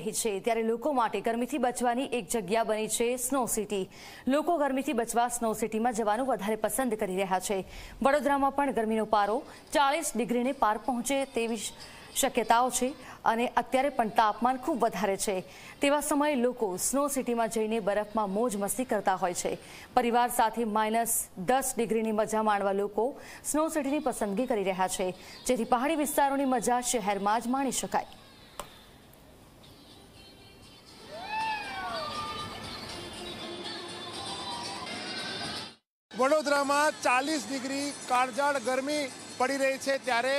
રહી છે ત્યારે લોકો માટે ગરમીથી બચવાની એક જગ્યા બની છે સ્નો સિટી। લોકો ગરમીથી બચવા સ્નો સિટીમાં જવાનું વધારે પસંદ કરી રહ્યા છે। વડોદરામાં પણ ગરમીનો પારો 40 ડિગ્રીને પાર પહોંચે તેવી શક્યતાઓ છે અને અત્યારે પણ તાપમાન ખૂબ વધારે છે। તેવા સમયે લોકો સ્નો સિટીમાં જઈને બરફમાં મોજ મસ્તી કરતા હોય છે। પરિવાર સાથે -10 ડિગ્રીની મજા માણવા લોકો સ્નો સિટીની પસંદગી કરી રહ્યા છે, જેથી પહાડી વિસ્તારોની મજા શહેરમાં જ માણી શકાય। વડોદરામાં 40 ડિગ્રી કાળઝાળ ગરમી પડી રહી છે ત્યારે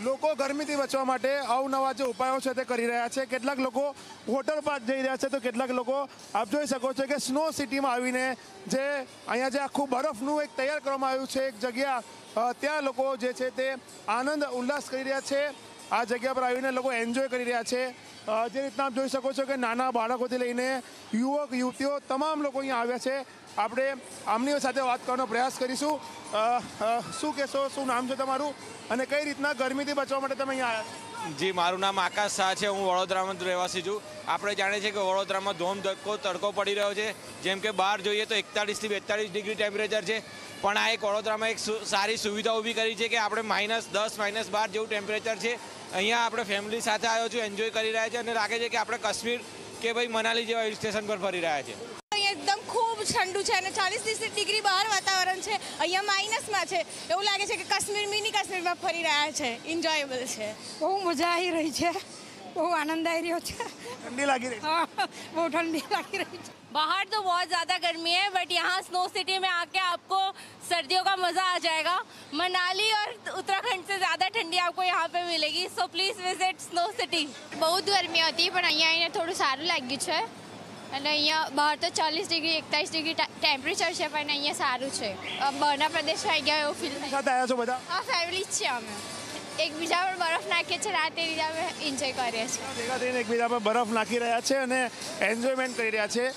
લોકો ગરમીથી બચવા માટે અવનવા જે ઉપાયો છે તે કરી રહ્યા છે। કેટલાક લોકો વોટર પાર્ક જઈ રહ્યા છે તો કેટલાક લોકો આપ જોઈ શકો છો કે સ્નો સિટીમાં આવીને જે અહીંયા જે આખું બરફનું એક તૈયાર કરવામાં આવ્યું છે એક જગ્યા, ત્યાં લોકો જે છે તે આનંદ ઉલ્લાસ કરી રહ્યા છે। આ જગ્યા પર આવીને લોકો એન્જોય કરી રહ્યા છે। જે રીતના આપ જોઈ શકો છો કે નાના બાળકોથી લઈને યુવક યુવતીઓ તમામ લોકો અહીંયા આવ્યા છે। આપણે આમની સાથે વાત કરવાનો પ્રયાસ કરીશું। શું કહેશો, શું નામ છે તમારું અને કઈ રીતના ગરમીથી બચવા માટે તમે અહીંયા આવ્યા? જી, મારું નામ આકાશ શાહ છે, હું વડોદરામાં રહેવાસી છું। આપણે જાણીએ છીએ કે વડોદરામાં તડકો પડી રહ્યો છે, જેમ કે બહાર જોઈએ તો 41 થી 42 ડિગ્રી ટેમ્પરેચર છે, પણ આ એક વડોદરામાં એક સારી સુવિધા ઊભી કરી છે કે આપણે -10 -12 જેવું ટેમ્પરેચર છે। અહીંયા આપણે ફેમિલી સાથે આવ્યો છું, એન્જોય કરી રહ્યા છે અને લાગે છે કે આપણે કાશ્મીર કે ભાઈ મનાલી જેવા હિલ સ્ટેશન પર ફરી રહ્યા છે। એકદમ ખૂબ ઠંડુ છે અને 40 ડિગ્રી બહાર વાતાવરણ છે, અહીંયા માઇનસમાં છે, એવું લાગે છે કે કાશ્મીર મિની કાશ્મીરમાં ફરી રહ્યા છે। એન્જોયેબલ છે, બહુ મજા આવી રહી છે, બહુ आनंद आ रही है। ठंडी लगी रही? हाँ, बहुत ठंडी लगी रही है। बाहर तो बहुत ज़्यादा गर्मी है, बट यहाँ स्नो सिटी में आके आपको सर्दियों का मज़ा आ जाएगा। मनाली और उत्तराखंड से ज़्यादा ठंडी आपको यहाँ पे मिलेगी, so please visit snow city. બહુ ગરમી હતી પણ અહીંયા આવીને થોડું સારું લાગ્યું છે અને અહીંયા બહાર તો 40 ડિગ્રી 41 ડિગ્રી ટેમ્પરેચર છે, પણ અહીંયા સારું છે। બહારના પ્રદેશમાં આવી ગયા એવું ફીલ થાય। સાથે આવ્યા છો બધા? હા, ફેમિલી જ છે અમે, એકબીજા પર બરફ નાખીએ છીએ, રાતે રીતે અમે એન્જોય કરીએ છીએ। ભેગા થઈને એકબીજા પર બરફ નાખી રહ્યા છે અને એન્જોયમેન્ટ કરી રહ્યા છે।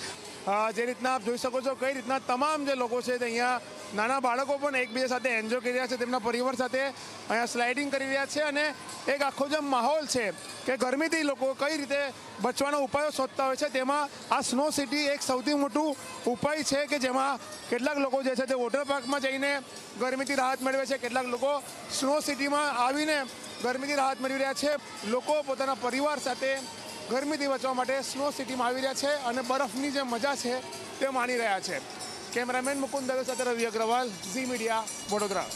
જે રીતના આપ જોઈ શકો છો કઈ રીતના તમામ જે લોકો છે તે અહીંયા નાના બાળકો પણ એકબીજા સાથે એન્જોય કરી રહ્યા છે, તેમના પરિવાર સાથે અહીંયા સ્લાઇડિંગ કરી રહ્યા છે અને એક આખો જે માહોલ છે કે ગરમીથી લોકો કઈ રીતે બચવાના ઉપાયો શોધતા હોય છે, તેમાં આ સ્નો સિટી એક સૌથી મોટું ઉપાય છે કે જેમાં કેટલાક લોકો જે છે તે વોટર પાર્કમાં જઈને ગરમીથી રાહત મેળવે છે, કેટલાક લોકો સ્નો સિટીમાં આવીને ગરમીથી રાહત મેળવી રહ્યા છે। લોકો પોતાના પરિવાર સાથે ગરમીથી બચવા માટે સ્નો સિટીમાં આવી રહ્યા છે અને બરફની જે મજા છે તે માણી રહ્યા છે। કેમેરામેન મુકુંદ દવે સાથે રવિ અગ્રવાલ, ઝી મીડિયા, વડોદરા।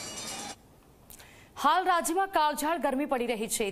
હાલ રાજ્યમાં કાળઝાળ ગરમી પડી રહી છે।